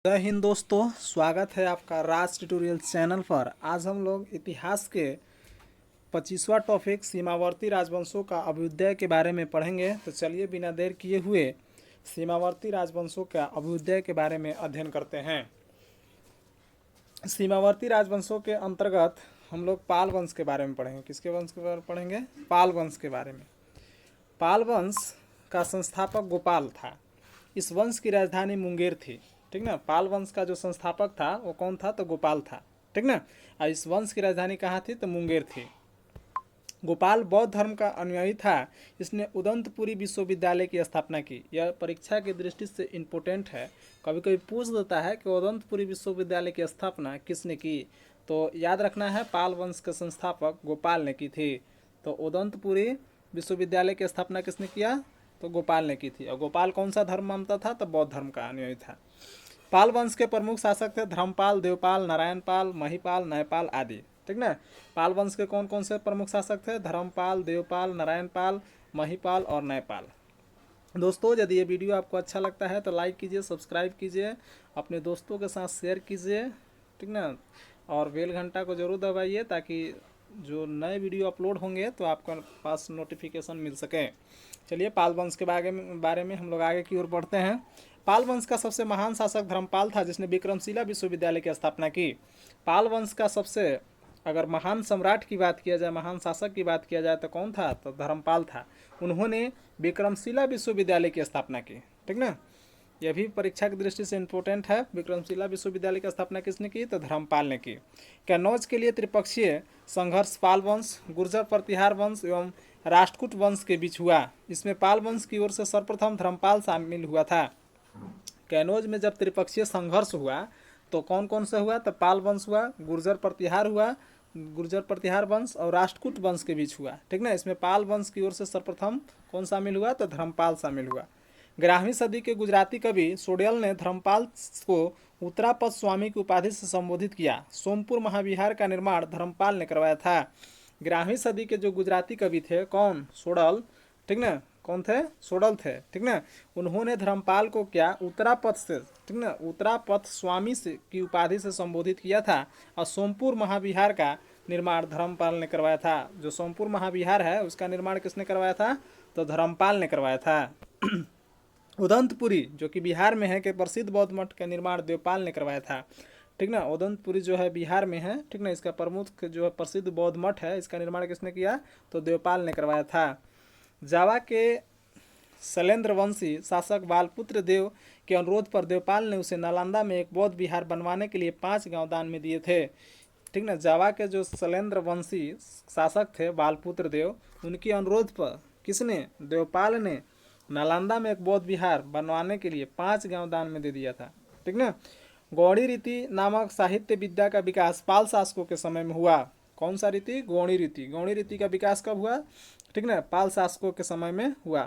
जय हिंद दोस्तों, स्वागत है आपका राज ट्यूटोरियल चैनल पर। आज हम लोग इतिहास के 25वां टॉपिक सीमावर्ती राजवंशों का अभ्युदय के बारे में पढ़ेंगे। तो चलिए बिना देर किए हुए सीमावर्ती राजवंशों का अभ्युदय के बारे में अध्ययन करते हैं। सीमावर्ती राजवंशों के अंतर्गत हम लोग पाल वंश के बारे में पढ़ेंगे। किसके वंश के बारे में पढ़ेंगे? पाल वंश के बारे में। पाल वंश का संस्थापक गोपाल था। इस वंश की राजधानी मुंगेर थी, ठीक ना। पाल वंश का जो संस्थापक था वो कौन था? तो गोपाल था, ठीक ना। और इस वंश की राजधानी कहाँ थी? तो मुंगेर थी। गोपाल बौद्ध धर्म का अनुयायी था। इसने उदंतपुरी विश्वविद्यालय की स्थापना की। यह परीक्षा की दृष्टि से इम्पोर्टेंट है। कभी कभी पूछ देता है कि उदंतपुरी विश्वविद्यालय की स्थापना किसने की। तो याद रखना है, पाल वंश के संस्थापक गोपाल ने की थी। तो उदंतपुरी विश्वविद्यालय की स्थापना किसने किया? तो गोपाल ने की थी। और गोपाल कौन सा धर्म मानता था? तो बौद्ध धर्म का अनुयायी था। पाल वंश के प्रमुख शासक थे धर्मपाल, देवपाल, नारायणपाल, महिपाल, न्यायपाल आदि, ठीक ना। पाल वंश के कौन कौन से प्रमुख शासक थे? धर्मपाल, देवपाल, नारायणपाल, महिपाल और न्यायपाल। दोस्तों, यदि ये वीडियो आपको अच्छा लगता है तो लाइक कीजिए, सब्सक्राइब कीजिए, अपने दोस्तों के साथ शेयर कीजिए, ठीक ना। और बेल घंटा को जरूर दबाइए ताकि जो नए वीडियो अपलोड होंगे तो आपके पास नोटिफिकेशन मिल सके। चलिए पाल वंश के बारे में हम लोग आगे की ओर बढ़ते हैं। पाल वंश का सबसे महान शासक धर्मपाल था, जिसने विक्रमशिला विश्वविद्यालय की स्थापना की। पाल वंश का सबसे अगर महान सम्राट की बात किया जाए, महान शासक की बात किया जाए तो कौन था? तो धर्मपाल था। उन्होंने विक्रमशिला विश्वविद्यालय की स्थापना की, ठीक ना। यह भी परीक्षा की दृष्टि से इम्पोर्टेंट है। विक्रमशिला विश्वविद्यालय की स्थापना किसने की? तो धर्मपाल ने की। कन्नौज के लिए त्रिपक्षीय संघर्ष पाल वंश, गुर्जर प्रतिहार वंश एवं राष्ट्रकूट वंश के बीच हुआ। इसमें पाल वंश की ओर से सर्वप्रथम धर्मपाल शामिल हुआ था। कन्नौज में जब त्रिपक्षीय संघर्ष हुआ तो कौन कौन सा हुआ? तो पाल वंश हुआ, गुर्जर प्रतिहार हुआ, गुर्जर प्रतिहार वंश और राष्ट्रकूट वंश के बीच हुआ, ठीक ना। इसमें पाल वंश की ओर से सर्वप्रथम कौन शामिल हुआ? तो धर्मपाल शामिल हुआ। 11वीं सदी के गुजराती कवि सोडेल ने धर्मपाल को उत्तरापद स्वामी की उपाधि से संबोधित किया। सोमपुर महाविहार का निर्माण धर्मपाल ने करवाया था। 11वीं सदी के जो गुजराती कवि थे, कौन? सोडल, ठीक ना। कौन थे? सोडल थे, ठीक ना। उन्होंने धर्मपाल को क्या? उत्तरापद से, ठीक ना, उत्तरापद स्वामी से की उपाधि से संबोधित किया था। और सोमपुर महाविहार का निर्माण धर्मपाल ने करवाया था। जो सोमपुर महाविहार है उसका निर्माण किसने करवाया था? तो धर्मपाल ने करवाया था। उदंतपुरी जो कि बिहार में है के प्रसिद्ध बौद्ध मठ का निर्माण देवपाल ने करवाया था, ठीक ना। उदंतपुरी जो है बिहार में है, ठीक ना। इसका प्रमुख जो है प्रसिद्ध बौद्ध मठ है, इसका निर्माण किसने किया? तो देवपाल ने करवाया था। जावा के शैलेंद्र वंशी शासक बालपुत्र देव के अनुरोध पर देवपाल ने उसे नालंदा में एक बौद्ध विहार बनवाने के लिए 5 गांव दान में दिए थे, ठीक ना। जावा के जो शैलेंद्र वंशी शासक थे बालपुत्र देव, उनके अनुरोध पर किसने? देवपाल ने नालंदा में एक बौद्ध विहार बनवाने के लिए 5 गांव दान में दे दिया था, ठीक ना। गौड़ी रीति नामक साहित्य विद्या का विकास पाल शासकों के समय में हुआ। कौन सा रीति? गौड़ी रीति। गौड़ी रीति का विकास कब हुआ? ठीक ना, पाल शासकों के समय में हुआ।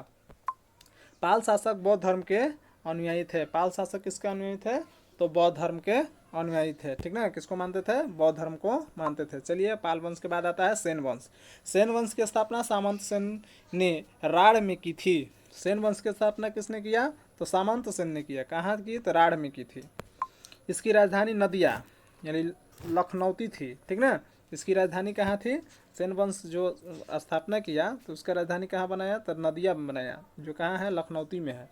पाल शासक बौद्ध धर्म के अनुयायी थे। पाल शासक किसके अनुयायी थे? तो बौद्ध धर्म के अनुयायी थे, ठीक ना। किसको मानते थे? बौद्ध धर्म को मानते थे। चलिए पाल वंश के बाद आता है सेन वंश। सेन वंश की स्थापना सामंत सेन ने राढ़ में की थी। सेन वंश की स्थापना किसने किया? तो सामंत सेन ने किया। कहाँ की? तो राढ़ में की थी। इसकी राजधानी नदिया यानी लखनौती थी, ठीक ना। इसकी राजधानी कहाँ थी? सेन वंश जो स्थापना किया तो उसका राजधानी कहाँ बनाया? तो नदिया में बनाया, जो कहाँ है? लखनौती में है,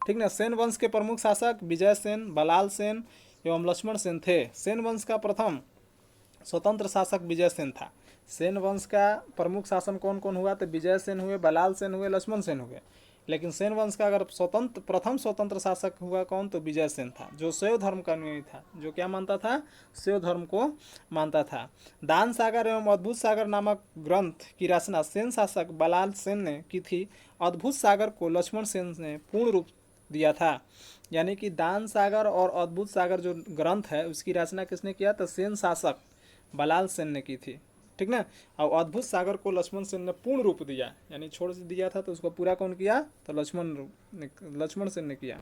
ठीक ना। सेन वंश के प्रमुख शासक विजय सेन, बलाल सेन एवं लक्ष्मण सेन थे। सेन वंश का प्रथम स्वतंत्र शासक विजय सेन था। सेन वंश का प्रमुख शासन कौन कौन हुआ? तो विजय सेन हुए, बलाल सेन हुए, लक्ष्मण सेन हुए। लेकिन सेन वंश का अगर प्रथम स्वतंत्र शासक हुआ कौन? तो विजय सेन था, जो शैव धर्म का अनुयायी था। जो क्या मानता था? शैव धर्म को मानता था। दान सागर एवं अद्भुत सागर नामक ग्रंथ की रचना सेन शासक बलाल सेन ने की थी। अद्भुत सागर को लक्ष्मण सेन ने पूर्ण रूप दिया था। यानी कि दान सागर और अद्भुत सागर जो ग्रंथ है उसकी रचना किसने किया? तो सेन शासक बलाल सेन ने की थी, ठीक ना। और अद्भुत सागर को लक्ष्मण सेन ने पूर्ण रूप दिया, यानी छोड़ दिया था तो उसको पूरा कौन किया? तो लक्ष्मण सेन ने किया।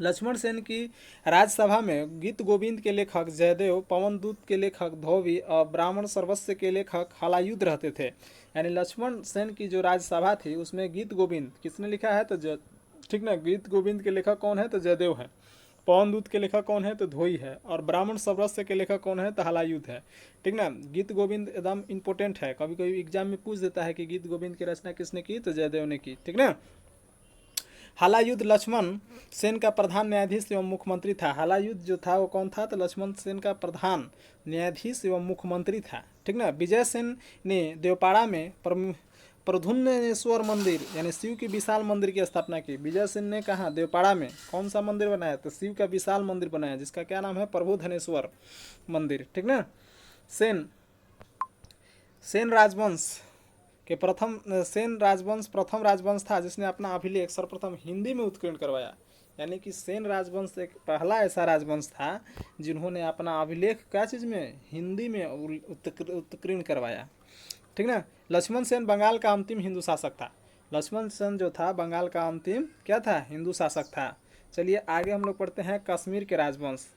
लक्ष्मण सेन की राज्यसभा में गीत गोविंद के लेखक जयदेव, पवन दूत के लेखक धोबी और ब्राह्मण सर्वस्व के लेखक हलायुद्ध रहते थे। यानी लक्ष्मण सेन की जो राज्यसभा थी उसमें गीत गोविंद किसने लिखा है? तो ठीक ना, गीत गोविंद के लेखक कौन है? तो जयदेव है। पवन दूत के लेखक कौन है? तो धोई है। और ब्राह्मण समरस्य के लेखक कौन है? तो हलायुध है। ठीक ना। गीत गोविंद एकदम इंपॉर्टेंट है, कभी कभी एग्जाम में पूछ देता है कि गीत गोविंद की रचना किसने की? तो जयदेव ने की। ठीक ना। हलायुद्ध लक्ष्मण सेन का प्रधान न्यायाधीश एवं मुख्यमंत्री था। हलायुद्ध जो था वो कौन था? तो लक्ष्मण सेन का प्रधान न्यायाधीश एवं मुख्यमंत्री था। ठीक ना। विजय सेन ने देवपाड़ा में प्रधुन्नेश्वर मंदिर यानी शिव की विशाल मंदिर की स्थापना की। विजय सेन ने कहा देवपाड़ा में कौन सा मंदिर बनाया? तो शिव का विशाल मंदिर बनाया, जिसका क्या नाम है? प्रभुधनेश्वर मंदिर। ठीक ना। सेन सेन राजवंश के सेन राजवंश प्रथम राजवंश था जिसने अपना अभिलेख सर्वप्रथम हिंदी में उत्कीर्ण करवाया। यानी कि सेन राजवंश एक पहला ऐसा राजवंश था जिन्होंने अपना अभिलेख क्या चीज़ में? हिंदी में उत्कीर्ण करवाया। ठीक ना। लक्ष्मण सेन बंगाल का अंतिम हिंदू शासक था। लक्ष्मण सेन जो था बंगाल का अंतिम क्या था? हिंदू शासक था। चलिए आगे हम लोग पढ़ते हैं कश्मीर के राजवंश।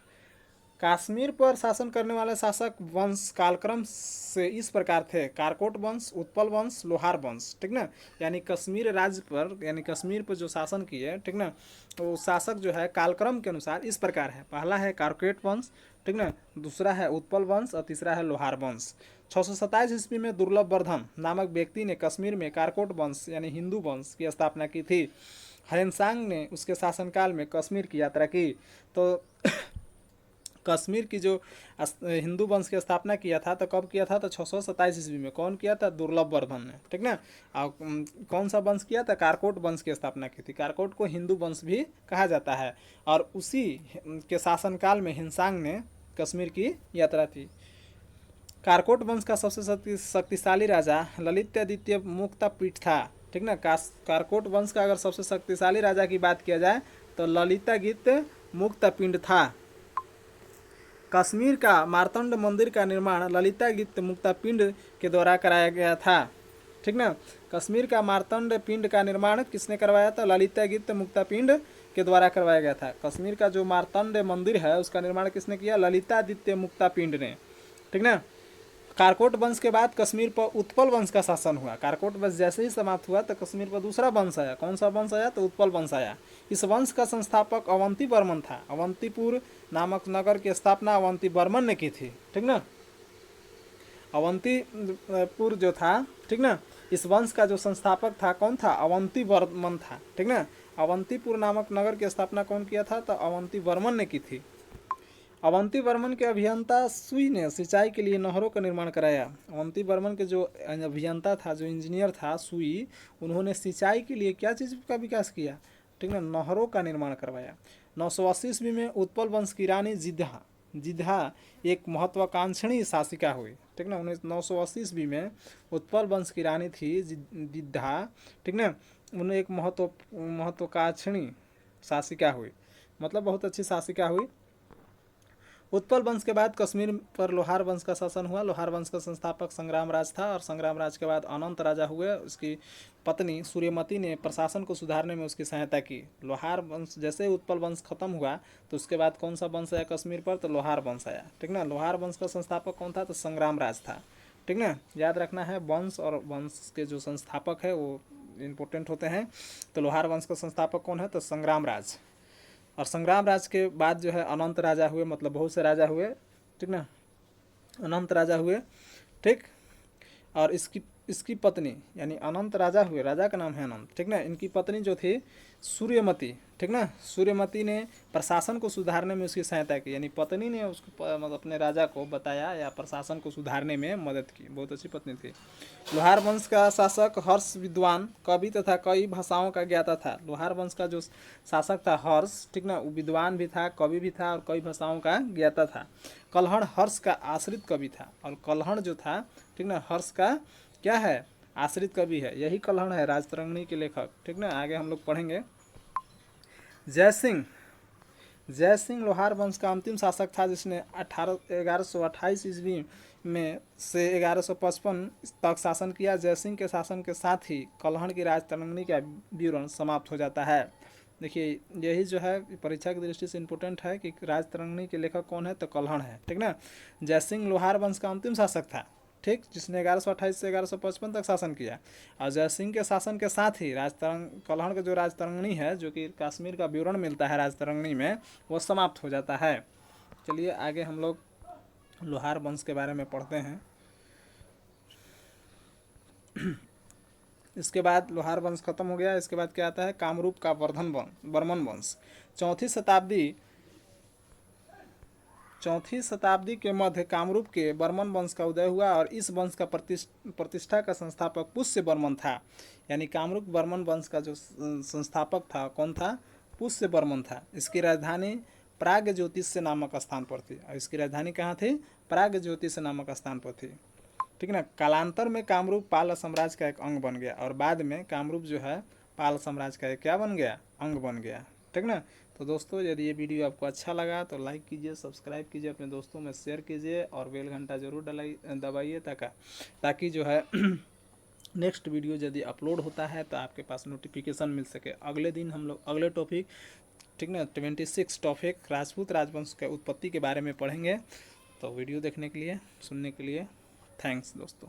कश्मीर पर शासन करने वाले शासक वंश कालक्रम से इस प्रकार थे: कारकोट वंश, उत्पल वंश, लोहार वंश। ठीक ना। यानी कश्मीर राज्य पर यानी कश्मीर पर जो शासन किए, ठीक ना, वो शासक जो है कालक्रम के अनुसार इस प्रकार है। पहला है कारकोट वंश, ठीक ना, दूसरा है उत्पल वंश और तीसरा है लोहार वंश। 627 ईस्वी में दुर्लभ वर्धन नामक व्यक्ति ने कश्मीर में कारकोट वंश यानी हिंदू वंश की स्थापना की थी। हरेनसांग ने उसके शासनकाल में कश्मीर की यात्रा की। तो कश्मीर की जो हिंदू वंश की स्थापना किया था तो कब किया था? तो 627 ईस्वी में। कौन किया था? दुर्लभ वर्धन ने। ठीक ना। और कौन सा वंश किया था? कारकोट वंश की स्थापना की थी। कारकोट को हिंदू वंश भी कहा जाता है। और उसी के शासनकाल में हिंसांग ने कश्मीर की यात्रा की। कारकोट वंश का सबसे शक्तिशाली राजा ललितादित्य मुक्तापीठ था। ठीक ना। कारकोट वंश का अगर सबसे शक्तिशाली राजा की बात किया जाए तो ललितादित्य मुक्तापिंड था। कश्मीर का मार्तंड मंदिर का निर्माण ललितादित्य मुक्तापिंड के द्वारा कराया गया था। ठीक ना। कश्मीर का मार्तंड पिंड का निर्माण किसने करवाया था? ललितादित्य मुक्तापिंड के द्वारा करवाया गया था। कश्मीर का जो मार्तंड मंदिर है उसका निर्माण किसने किया? ललितादित्य मुक्तापिंड ने। ठीक ना। कारकोट वंश के बाद कश्मीर पर उत्पल वंश का शासन हुआ। कारकोट वंश जैसे ही समाप्त हुआ तो कश्मीर पर दूसरा वंश आया। कौन सा वंश आया? तो उत्पल वंश आया। इस वंश का संस्थापक अवंती वर्मन था। अवंतीपुर नामक नगर की स्थापना अवंती वर्मन ने की थी। ठीक ना। अवंतीपुर जो था, ठीक ना, इस वंश का जो संस्थापक था कौन था? अवंती वर्मन था। ठीक ना। अवंतीपुर नामक नगर की स्थापना कौन किया था? तो अवंती वर्मन ने की थी। अवंती वर्मन के अभियंता सुई ने सिंचाई के लिए नहरों का निर्माण कराया। अवंती वर्मन के जो अभियंता था, जो इंजीनियर था सुई, उन्होंने सिंचाई के लिए क्या चीज़ का विकास किया? ठीक ना, नहरों का निर्माण करवाया। 980 ईस्वी में उत्पल वंश की रानी जिद्हा एक महत्वाकांक्षी शासिका हुई। ठीक ना। 980 ईस्वी में उत्पल वंश की रानी थी जिद्हा। ठीक ना। उन्हें एक महत्वाकांक्षी शासिका हुई, मतलब बहुत अच्छी शासिका हुई। उत्पल वंश के बाद कश्मीर पर लोहार वंश का शासन हुआ। लोहार वंश का संस्थापक संग्राम राज था और संग्राम राज के बाद अनंत राजा हुए। उसकी पत्नी सूर्यमती ने प्रशासन को सुधारने में उसकी सहायता की। लोहार वंश जैसे उत्पल वंश खत्म हुआ तो उसके बाद कौन सा वंश आया कश्मीर पर? तो लोहार वंश आया। ठीक ना। लोहार वंश का संस्थापक कौन था? तो संग्राम राज था। ठीक ना। याद रखना है, वंश और वंश के जो संस्थापक है वो इम्पोर्टेंट होते हैं। तो लोहार वंश का संस्थापक कौन है? तो संग्राम राज। और संग्राम राज के बाद जो है अनंत राजा हुए, मतलब बहुत से राजा हुए। ठीक ना। अनंत राजा हुए। ठीक। और इसकी पत्नी यानी अनंत राजा हुए, राजा का नाम है अनंत। ठीक ना। इनकी पत्नी जो थी सूर्यमती, ठीक ना, सूर्यमती ने प्रशासन को सुधारने में उसकी सहायता की। यानी पत्नी ने उसको मतलब अपने राजा को बताया या प्रशासन को सुधारने में मदद की। बहुत अच्छी पत्नी थी। लोहार वंश का शासक हर्ष विद्वान, कवि तथा कई भाषाओं का ज्ञाता था। लोहार वंश का जो शासक था हर्ष, ठीक ना, वो विद्वान भी था, कवि भी था और कई भाषाओं का ज्ञाता था। कल्हण हर्ष का आश्रित कवि था। और कल्हण जो था, ठीक ना, हर्ष का क्या है? आश्रित कवि है। यही कल्हण है राजतरंगिणी के लेखक। ठीक ना। आगे हम लोग पढ़ेंगे। जय सिंह लोहार वंश का अंतिम शासक था जिसने 1128 ईस्वी में से 1155 तक शासन किया। जय सिंह के शासन के साथ ही कल्हण की राजतरंगिणी का विवरण समाप्त हो जाता है। देखिए यही जो है परीक्षा की दृष्टि से इम्पोर्टेंट है कि राजतरंगिणी के लेखक कौन है? तो कल्हण है। ठीक ना। जय सिंह लोहार वंश का अंतिम शासक था। ठीक, जिसने 1128 से 1155 तक शासन किया। और जयसिंह के शासन के साथ ही कल्हड़ का जो राजतरंगिणी है, जो कि कश्मीर का विवरण मिलता है राजतरंगिणी में, वो समाप्त हो जाता है। चलिए आगे हम लोग लोहार वंश के बारे में पढ़ते हैं। इसके बाद लोहार वंश खत्म हो गया। इसके बाद क्या आता है, कामरूप का वर्मन वंश। चौथी शताब्दी के मध्य कामरूप के बर्मन वंश का उदय हुआ और इस वंश का प्रतिष्ठा का संस्थापक पुष्य वर्मन था। यानी कामरूप बर्मन वंश का जो संस्थापक था कौन था, पुष्य वर्मन था। इसकी राजधानी प्राग ज्योतिष नामक स्थान पर थी। और इसकी राजधानी कहाँ थी, प्राग ज्योतिष नामक स्थान पर थी। ठीक ना। कालांतर में कामरूप पाल साम्राज्य का एक अंग बन गया और बाद में कामरूप जो है पाल साम्राज्य का एक क्या बन गया, अंग बन गया। ठीक ना। तो दोस्तों यदि ये वीडियो आपको अच्छा लगा तो लाइक कीजिए, सब्सक्राइब कीजिए, अपने दोस्तों में शेयर कीजिए और बेल घंटा जरूर दबाइए ताकि जो है नेक्स्ट वीडियो यदि अपलोड होता है तो आपके पास नोटिफिकेशन मिल सके। अगले दिन हम लोग अगले टॉपिक, ठीक ना, 26 टॉपिक राजपूत राजवंश के उत्पत्ति के बारे में पढ़ेंगे। तो वीडियो देखने के लिए, सुनने के लिए थैंक्स दोस्तों।